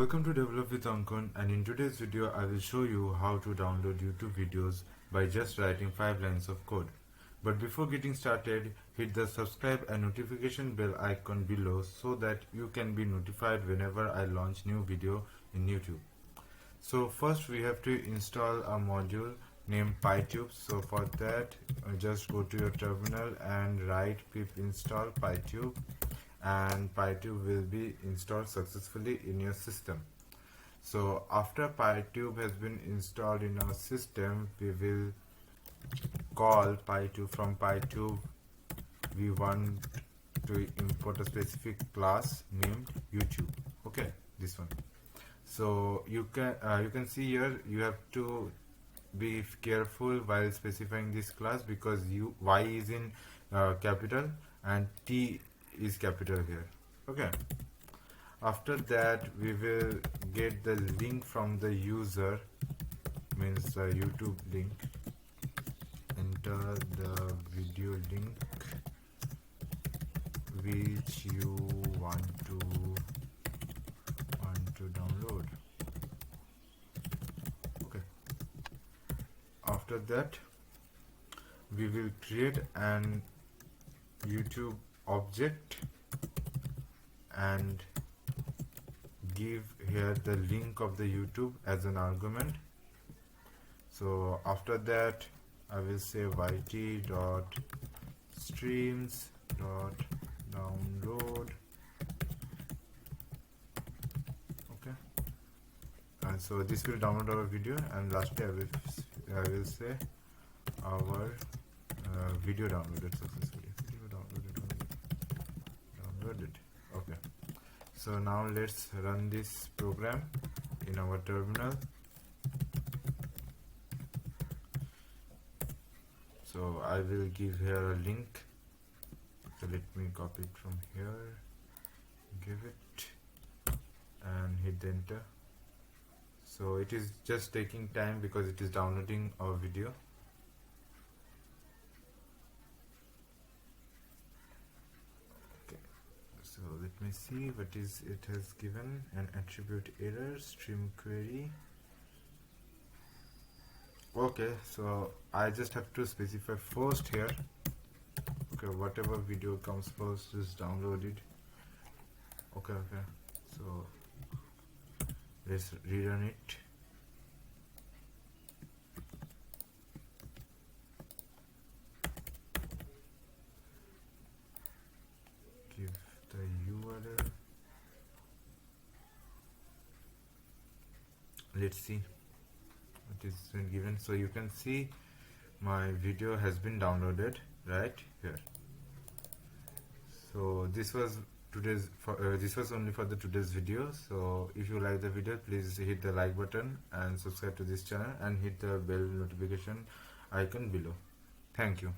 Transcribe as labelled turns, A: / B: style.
A: Welcome to Develop with Ankan, and in today's video I will show you how to download YouTube videos by just writing 5 lines of code. But before getting started, hit the subscribe and notification bell icon below so that you can be notified whenever I launch new video in YouTube. So first we have to install a module named PyTube. So for that just go to your terminal and write pip install PyTube, and PyTube will be installed successfully in your system. So after PyTube has been installed in our system, we will call PyTube. From PyTube we want to import a specific class named YouTube. Okay, this one. So you can see here you have to be careful while specifying this class because y is in capital and t is capital here. Okay, after that we will get the link from the user, means the YouTube link. Enter the video link which you want to download. Okay, after that we will create an YouTube object and give here the link of the YouTube as an argument. So after that I will say yt.streams.download. okay, and so this will download our video, and lastly I will say our video downloaded successfully. Downloaded. Okay, so now let's run this program in our terminal. So I will give here a link. So let me copy it from here, give it and hit the enter. So it is just taking time because it is downloading our video. Okay, so let me see what is it has given. An attribute error, stream query. Okay, so I just have to specify first here. Okay, whatever video comes first is downloaded. Okay, so let's rerun it. Give the URL. Let's see what is been given. So you can see my video has been downloaded right here. So this was only for the today's video. So if you like the video, please hit the like button and subscribe to this channel and hit the bell notification icon below. Thank you.